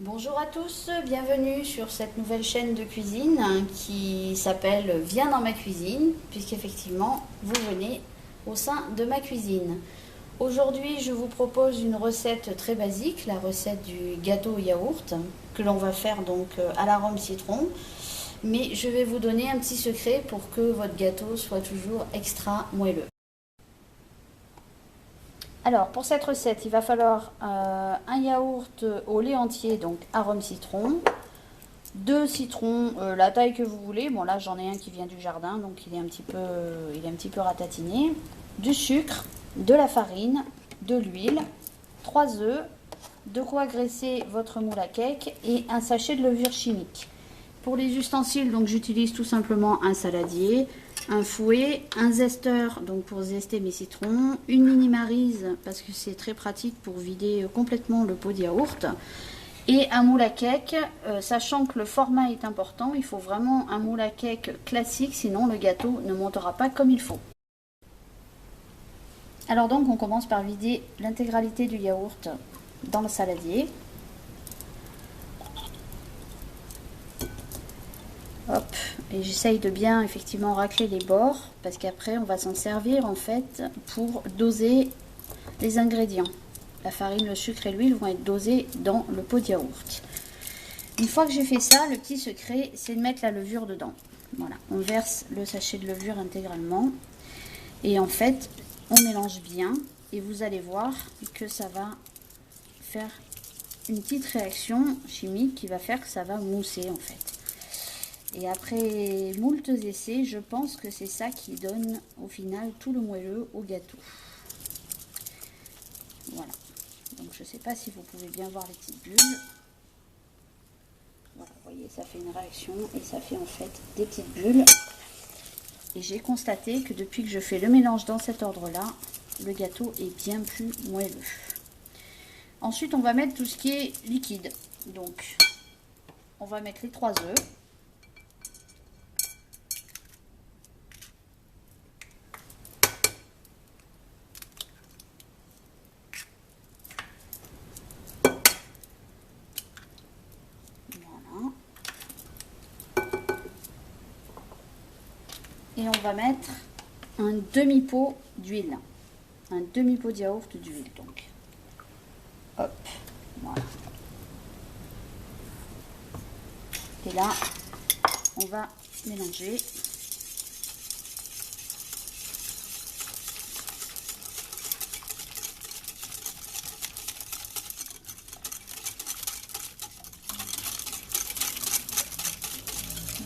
Bonjour à tous, bienvenue sur cette nouvelle chaîne de cuisine qui s'appelle Viens dans ma cuisine, puisqu'effectivement vous venez au sein de ma cuisine. Aujourd'hui je vous propose une recette très basique, la recette du gâteau au yaourt, que l'on va faire donc à l'arôme citron. Mais je vais vous donner un petit secret pour que votre gâteau soit toujours extra moelleux. Alors, pour cette recette, il va falloir un yaourt au lait entier, donc arôme citron, deux citrons, la taille que vous voulez. Bon, là, j'en ai un qui vient du jardin, donc il est un petit peu ratatiné. Du sucre, de la farine, de l'huile, 3 œufs, de quoi graisser votre moule à cake et un sachet de levure chimique. Pour les ustensiles, donc j'utilise tout simplement un saladier, un fouet, un zesteur donc pour zester mes citrons, une mini maryse parce que c'est très pratique pour vider complètement le pot de yaourt et un moule à cake, sachant que le format est important, il faut vraiment un moule à cake classique, sinon le gâteau ne montera pas comme il faut. Alors donc on commence par vider l'intégralité du yaourt dans le saladier. Hop, et j'essaye de bien effectivement racler les bords parce qu'après on va s'en servir en fait pour doser les ingrédients. La farine, le sucre et l'huile vont être dosés dans le pot de yaourt. Une fois que j'ai fait ça, le petit secret c'est de mettre la levure dedans. Voilà, on verse le sachet de levure intégralement et en fait on mélange bien et vous allez voir que ça va faire une petite réaction chimique qui va faire que ça va mousser en fait. Et après moultes essais, je pense que c'est ça qui donne au final tout le moelleux au gâteau. Voilà. Donc je ne sais pas si vous pouvez bien voir les petites bulles. Voilà, vous voyez, ça fait une réaction et ça fait en fait des petites bulles. Et j'ai constaté que depuis que je fais le mélange dans cet ordre-là, le gâteau est bien plus moelleux. Ensuite, on va mettre tout ce qui est liquide. Donc, on va mettre les 3 œufs. Et on va mettre un demi-pot d'huile. Un demi-pot de yaourt d'huile, donc. Hop, voilà. Et là, on va mélanger.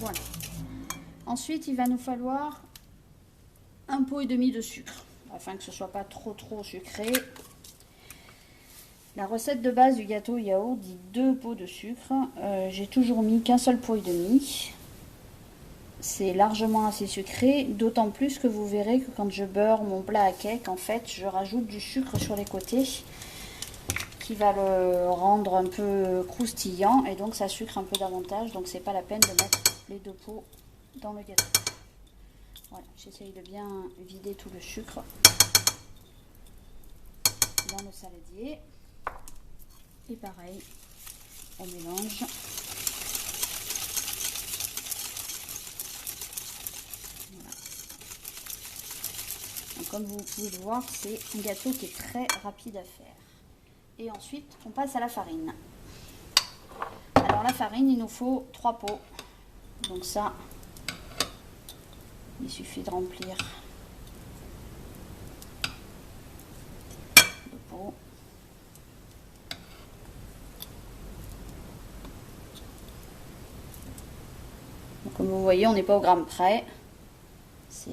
Voilà. Ensuite, il va nous falloir un pot et demi de sucre, afin que ce soit pas trop sucré. La recette de base du gâteau yaourt dit 2 pots de sucre. J'ai toujours mis qu'un seul pot et demi. C'est largement assez sucré, d'autant plus que vous verrez que quand je beurre mon plat à cake, en fait, je rajoute du sucre sur les côtés qui va le rendre un peu croustillant et donc ça sucre un peu davantage. Donc c'est pas la peine de mettre les 2 pots dans le gâteau. Voilà, j'essaye de bien vider tout le sucre dans le saladier. Et pareil, on mélange. Voilà. Donc, comme vous pouvez le voir, c'est un gâteau qui est très rapide à faire. Et ensuite, on passe à la farine. Alors la farine, il nous faut 3 pots. Donc ça, il suffit de remplir 2 pots. Donc, comme vous voyez, on n'est pas au gramme près. Ça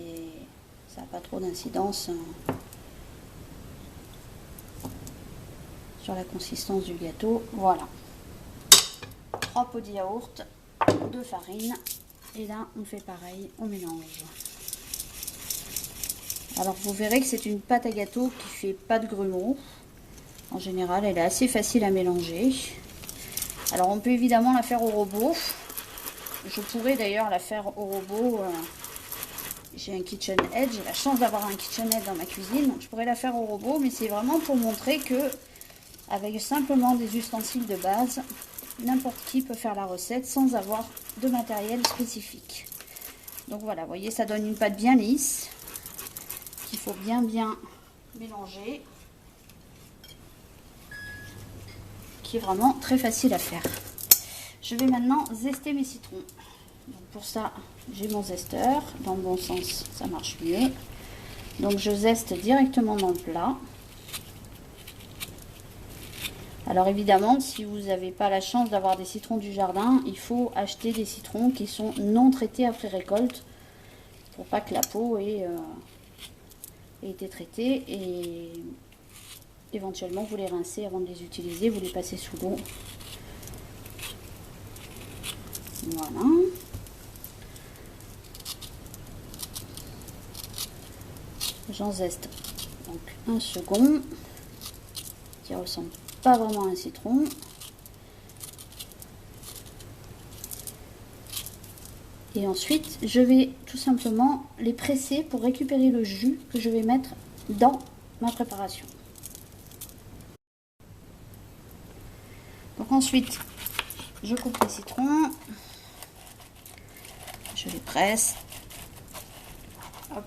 n'a pas trop d'incidence sur la consistance du gâteau. Voilà. 3 pots de yaourt, de farine. Et là, on fait pareil, on mélange. Alors, vous verrez que c'est une pâte à gâteau qui fait pas de grumeaux. En général, elle est assez facile à mélanger. Alors, on peut évidemment la faire au robot. Je pourrais d'ailleurs la faire au robot. J'ai un KitchenAid, j'ai la chance d'avoir un KitchenAid dans ma cuisine. Donc, je pourrais la faire au robot, mais c'est vraiment pour montrer que avec simplement des ustensiles de base, n'importe qui peut faire la recette sans avoir de matériel spécifique. Donc voilà, vous voyez, ça donne une pâte bien lisse qu'il faut bien mélanger, qui est vraiment très facile à faire. Je vais maintenant zester mes citrons. Donc pour ça, j'ai mon zesteur. Dans le bon sens, ça marche mieux. Donc je zeste directement dans le plat. Alors évidemment, si vous n'avez pas la chance d'avoir des citrons du jardin, il faut acheter des citrons qui sont non traités après récolte, pour pas que la peau ait été traitée, et éventuellement vous les rincez avant de les utiliser, vous les passez sous l'eau. Voilà. J'en zeste donc un second, qui ressemble pas vraiment à un citron. Et ensuite, je vais tout simplement les presser pour récupérer le jus que je vais mettre dans ma préparation. Donc ensuite, je coupe les citrons, je les presse. Hop.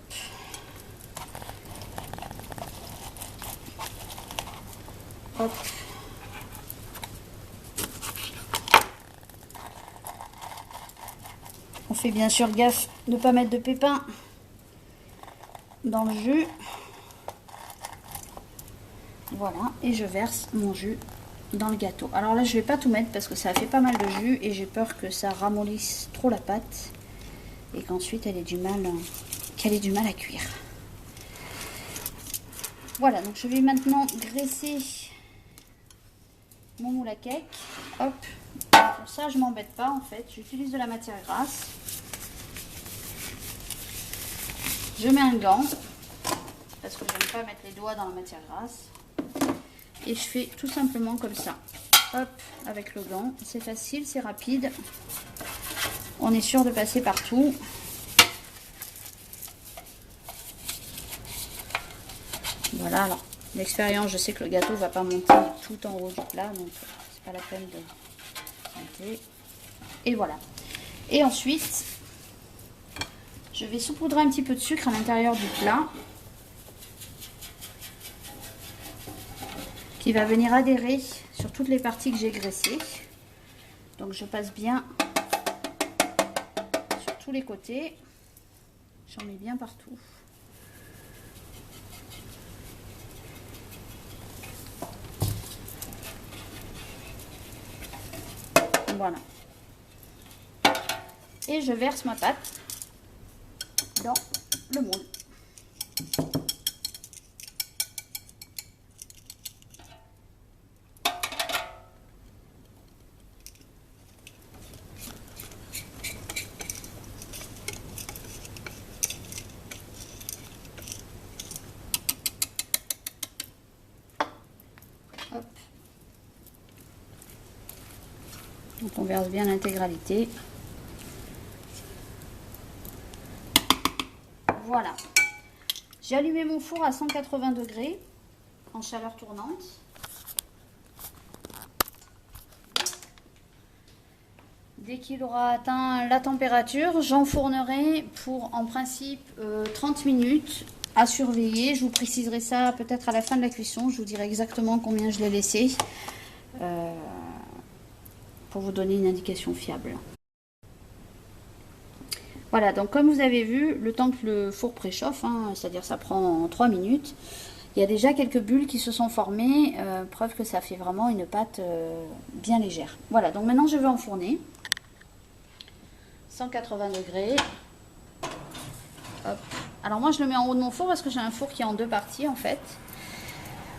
Hop. On fait bien sûr gaffe de ne pas mettre de pépins dans le jus. Voilà, et je verse mon jus dans le gâteau. Alors là, je vais pas tout mettre parce que ça fait pas mal de jus et j'ai peur que ça ramollisse trop la pâte et qu'ensuite qu'elle ait du mal à cuire. Voilà, donc je vais maintenant graisser mon moule à cake. Hop. Pour ça, je m'embête pas en fait. J'utilise de la matière grasse. Je mets un gant parce que j'aime pas mettre les doigts dans la matière grasse. Et je fais tout simplement comme ça. Hop, avec le gant. C'est facile, c'est rapide. On est sûr de passer partout. Voilà, alors l'expérience, je sais que le gâteau va pas monter tout en haut du plat, donc c'est pas la peine de monter. Et voilà. Et ensuite, je vais saupoudrer un petit peu de sucre à l'intérieur du plat, qui va venir adhérer sur toutes les parties que j'ai graissées. Donc je passe bien sur tous les côtés. J'en mets bien partout. Voilà. Et je verse ma pâte dans le moule. Hop. Donc on verse bien l'intégralité. Voilà. J'ai allumé mon four à 180 degrés en chaleur tournante. Dès qu'il aura atteint la température, j'enfournerai pour en principe 30 minutes à surveiller. Je vous préciserai ça peut-être à la fin de la cuisson. Je vous dirai exactement combien je l'ai laissé pour vous donner une indication fiable. Voilà, donc comme vous avez vu, le temps que le four préchauffe, c'est-à-dire ça prend 3 minutes, il y a déjà quelques bulles qui se sont formées, preuve que ça fait vraiment une pâte bien légère. Voilà, donc maintenant je vais enfourner. 180 degrés. Hop. Alors moi je le mets en haut de mon four parce que j'ai un four qui est en deux parties en fait.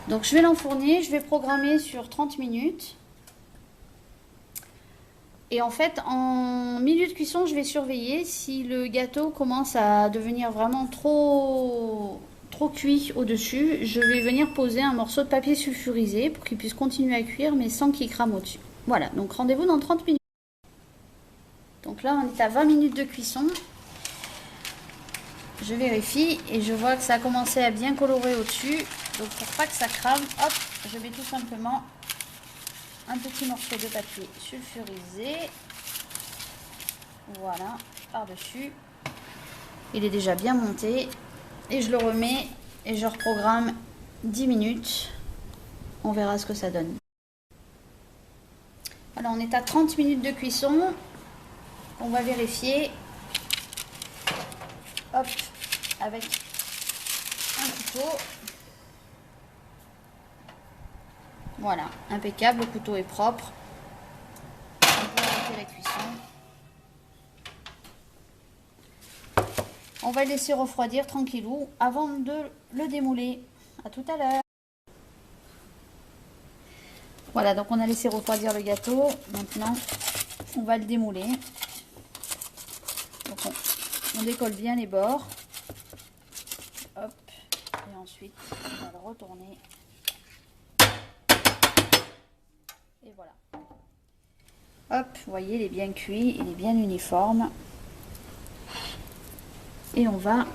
Donc je vais l'enfourner, je vais programmer sur 30 minutes. Et en fait, en milieu de cuisson, je vais surveiller si le gâteau commence à devenir vraiment trop cuit au-dessus. Je vais venir poser un morceau de papier sulfurisé pour qu'il puisse continuer à cuire, mais sans qu'il crame au-dessus. Voilà, donc rendez-vous dans 30 minutes. Donc là, on est à 20 minutes de cuisson. Je vérifie et je vois que ça a commencé à bien colorer au-dessus. Donc pour pas que ça crame, hop, je mets tout simplement un petit morceau de papier sulfurisé. Voilà, par-dessus. Il est déjà bien monté. Et je le remets et je reprogramme 10 minutes. On verra ce que ça donne. Alors on est à 30 minutes de cuisson. On va vérifier. Hop, avec un couteau. Voilà, impeccable, le couteau est propre. On peut arrêter la cuisson. On va le laisser refroidir tranquillou avant de le démouler. À tout à l'heure. Voilà, donc on a laissé refroidir le gâteau. Maintenant, on va le démouler. Donc on décolle bien les bords. Hop. Et ensuite, on va le retourner. Et voilà. Hop, vous voyez, il est bien cuit, il est bien uniforme. Et on va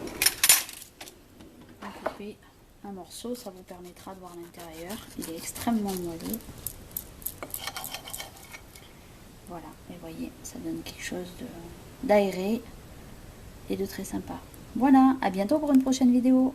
en couper un morceau, ça vous permettra de voir l'intérieur. Il est extrêmement moelleux. Voilà, et vous voyez, ça donne quelque chose d'aéré et de très sympa. Voilà, à bientôt pour une prochaine vidéo.